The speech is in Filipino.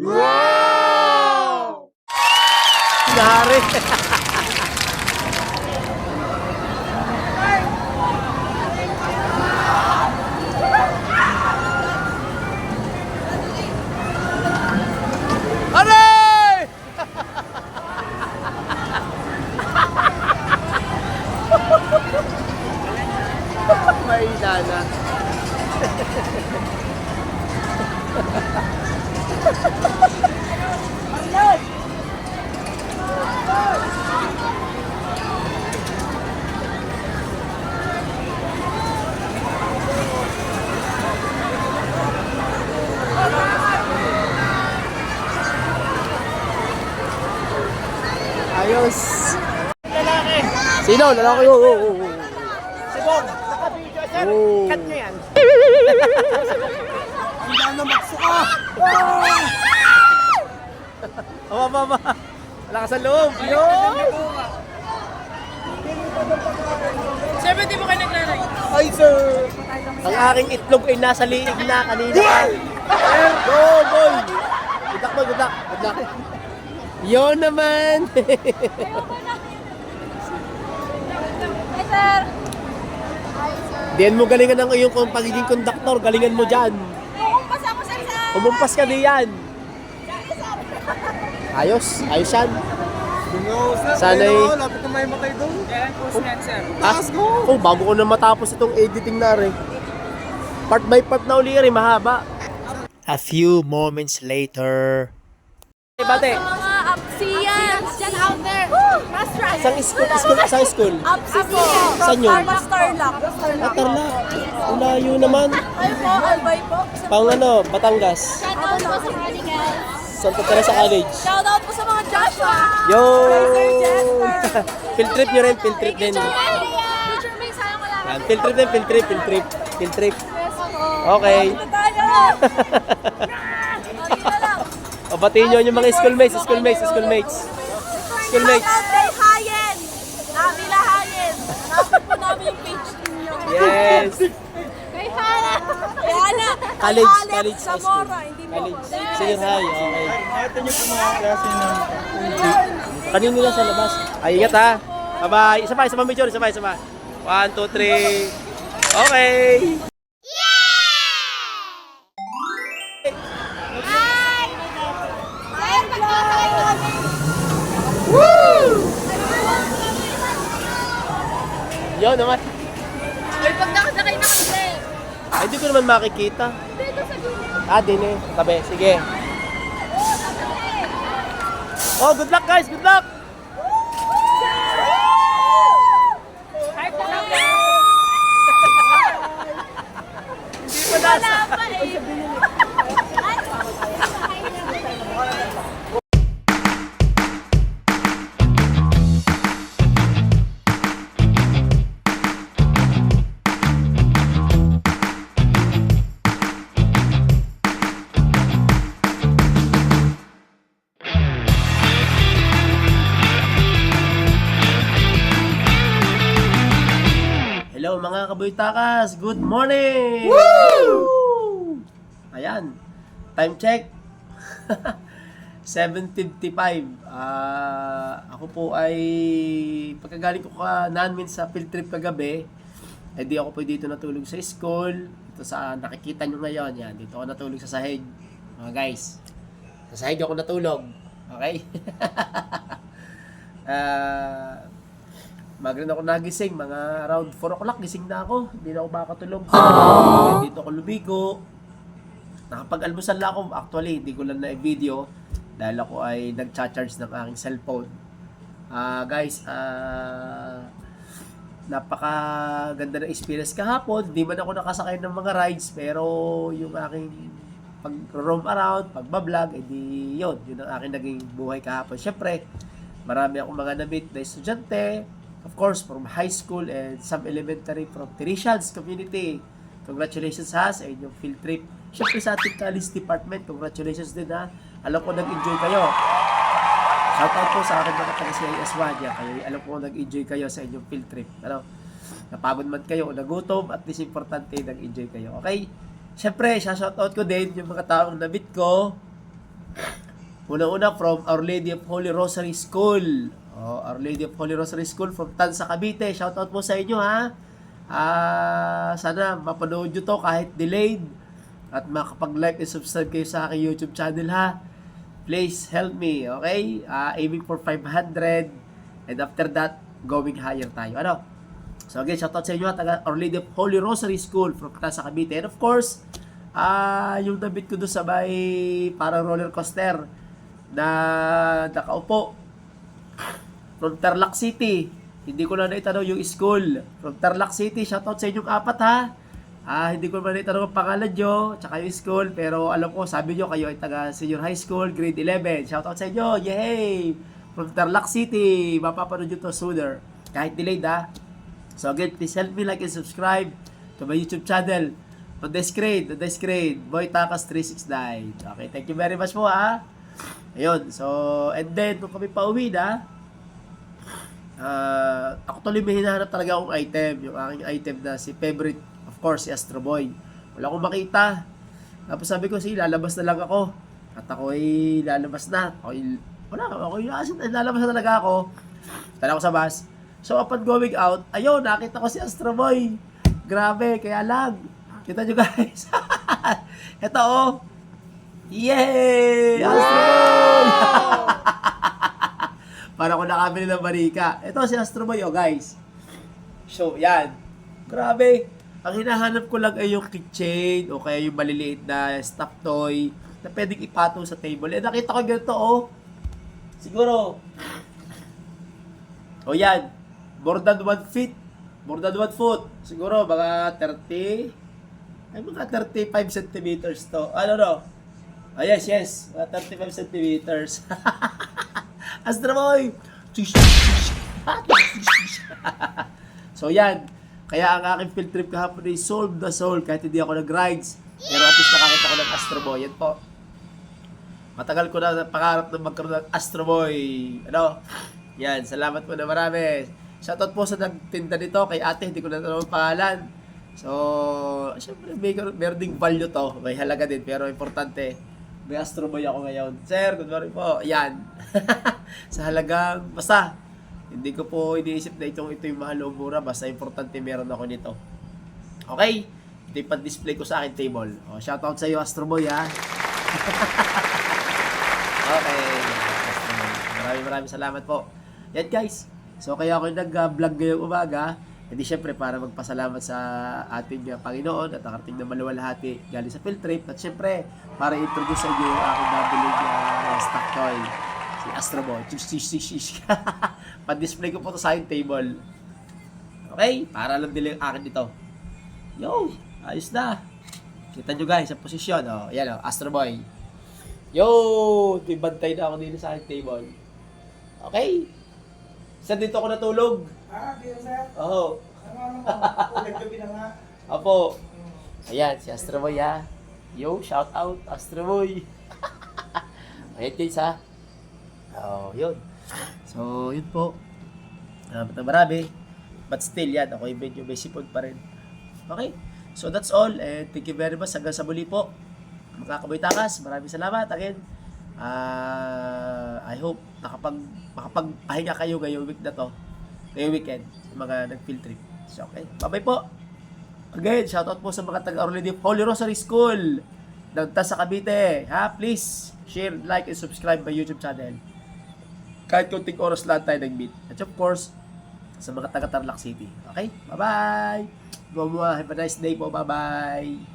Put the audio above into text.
Wow! Nari. Aray! May nana. Ayos. Lalaki. Sino? Lalaki yun. Si Bong. Naka-video, sir. Oh. Cut nyo yan. Hindi na magsuka. Mama. Wala ka sa loob. Yun. Sir, ba't di mo kayo naglalay? Ay, sir. Ang aking itlog ay nasa liig na kanina. Go, boy. Good luck, boy. Good luck. Good luck. Yun naman. Hi, sir! Diyan mo galingan ang iyong pagiging konduktor. Galingan mo dyan. Umpas ako, sir, sa... Umumpas ka diyan. Ayos. Ayos yan. Sana'y... Lapit na may matay doon. Kailan post yan, sir? Taas go! Oh, bago ko na matapos itong editing na rin. Part by part na uli rin, mahaba. A few moments later. Bate, Mga Apsians dyan out there. That's right. isang school. Apsi po. Saan yun? Tarlac. Tarlac. Ang layo naman. Ay po, Albay po. Pang Batangas. Shoutout po sa mga guys. Santa Teresa College. Shoutout po sa mga Joshua. Yo! Sir Jester. Field trip nyo rin, field trip din. Teacher May, sayang wala. Yan, field trip din, field trip. Okay. Dito tayo. Okay na lang. O, batiin nyo yung mga schoolmates. Shoutout kay Hayen. Nabila Hayen. Hanapin po namin yung page ninyo. Yes. Kay Hana. Kay Hana. College, Kay Alex college, high school. Zamora. Hindi mo. College. Senior high, okay. Ito niyo po mga klase na. Kanino lang sa labas. Ay, ingat ha. Bye-bye. Isa pa, medyo. Isa pa. 1, 2, 3. Okay. Yun naman. Ay, pag nakasakay na kasi. Ay, hindi ko naman makikita. Dito sa gilid. Ah, din eh. Tabi. Sige. Oh, good luck guys. Good luck. Hindi pa nasa. Wala pa eh. Hello mga kabuytakas. Good morning. Woo! Ayan. Time check. 7:55. Ako po ay pagkagaling ko namin sa field trip kagabi, di ako po dito natulog sa school. Ito sa nakikita nyo ngayon, yan. Dito ako natulog sa sahig. Mga guys, sa sahig ako natulog. Okay? Magrin ako nagising, mga around 4 o'clock gising na ako. Hindi na ako makatulog. Dito ako lumigo. Nakapag-almusal na ako. Actually, hindi ko lang na-video dahil ako ay nag-charge ng aking cellphone. Guys, napakaganda ng experience kahapon. Hindi man ako nakasakay ng mga rides, pero yung aking pag-roam around, pagbablog, edi yun ang aking naging buhay kahapon. Siyempre, marami akong mga na-meet na estudyante, of course, from high school and some elementary from Teresians community. Congratulations ha sa inyong field trip. Siyempre sa ating college department, congratulations din ha. Alam ko nag-enjoy kayo. Shoutout po sa akin mga taga-CIS1 yan. Alam ko nag-enjoy kayo sa inyong field trip. Ano? Napagod man kayo o nagutom, at least importante nag-enjoy kayo. Okay? Siyempre, shoutout ko din yung mga taong na-meet ko. Una-una from Our Lady of Holy Rosary School. Our Lady of Holy Rosary School from Tansa, Cavite. Shoutout po sa inyo, ha. Sana mapanood nyo to kahit delayed. At makapag-like and subscribe kayo sa aking YouTube channel, ha. Please help me, okay? Aiming for 500. And after that, going higher tayo. Ano? So again, shoutout sa inyo, taga Our Lady of Holy Rosary School from Tansa, Cavite. And of course, yung nabit ko doon sa may parang roller coaster na nakaupo from Tarlac City. Hindi ko na naitanong yung school. From Tarlac City, shoutout sa inyong apat, ha. Hindi ko na naitanong ang pangalan nyo, tsaka yung school, pero alam ko, sabi nyo kayo ay taga senior high school, grade 11. Shoutout sa inyo, yay! From Tarlac City, mapapanood nyo to sooner. Kahit delayed, ha. So again, please help me like and subscribe to my YouTube channel. On the screen, Boy Takas 369. Okay, thank you very much po, ha. Ayun, so, and then, nung kami pauwi na, ako tuloy may hinahanap talaga akong item. Yung aking item na si favorite, of course, si Astro Boy. Wala akong makita. Tapos sabi ko, sige, lalabas na lang ako. At ako ay lalabas na. Lalabas na talaga ako. Tala ko sa bus. So, upon going out, ayun, nakita ko si Astro Boy. Grabe, kaya lang. Kita nyo guys. Ito, oh. Yay! Astro Boy! Para ko nakabili ng barika. Ito si Astro Boy, oh guys. So, yan. Grabe. Ang hinahanap ko lang ay yung keychain o kaya yung maliliit na stuffed toy na pwedeng ipatong sa table. Eh, nakita ko ganito, oh. Siguro. O yan. More than 1 feet. More than 1 foot. Siguro, mga 30. Ay, mga 35 centimeters to. Ano, no? Oh, yes. Mga 35 centimeters. Astro Boy! So yan. Kaya ang aking field trip kahapon ay sold the soul kahit hindi ako nag-rides. Pero at least nakakita ko ng Astro Boy. Yan po. Matagal ko na pangarap na magkaroon ng Astro Boy. Ano? Yan. Salamat po na marami. Shoutout po sa nagtinda nito kay ate. Hindi ko na naman pangalan. So, syempre meron ding value to. May halaga din. Pero importante, may Astro Boy ako ngayon. Sir, good morning po. Yan. Sa halagang, basta, hindi ko po iniisip na ito yung mahal o mura. Basta importante meron ako nito. Okay? Ito yung pan-display ko sa akin table. O, shoutout sa iyo, Astro Boy, ha? Okay. Maraming salamat po. Yan, guys. So, kaya ako nag-vlog ngayong umaga. Hindi syempre para magpasalamat sa ating Panginoon at nakarating na maluwalhati galing sa field trip. At syempre, para introduce sa inyo yung aking nabiling stock toy. Si Astro Boy. Pa-display ko po ito sa aking table. Okay? Para lang din yung akin dito. Yo! Ayos na. Kita nyo guys, sa posisyon. Oh, yan o, Astro Boy. Yo! Tibantay na ako dito sa aking table. Okay? Saan dito ako natulog? Dito sir. Oo. Naggabi na nga. Apo. Ayan, si Astro Boy, ha. Yo, shout out, Astro Boy. Ayan guys, ha. Yun. So, yun po. Marami. But still, yan. Ako yung medyo may sipon pa rin. Okay. So, that's all. And thank you very much. Hanggang sa muli po. Mga Kaboy Takas, maraming salamat. Again, I hope makapagpahinga kayo ngayong week na to. Ngayong weekend. Sa mga nag-field trip. So, okay. Bye-bye po. Again, shoutout po sa mga taga-Our Lady of Holy Rosary School ng Tansa, Cavite. Ha? Please, share, like, and subscribe my YouTube channel. Kahit kunting oras lang tayo nag-meet. At of course, sa mga taga-Tarlac City. Okay? Bye-bye! Have a nice day po. Bye-bye!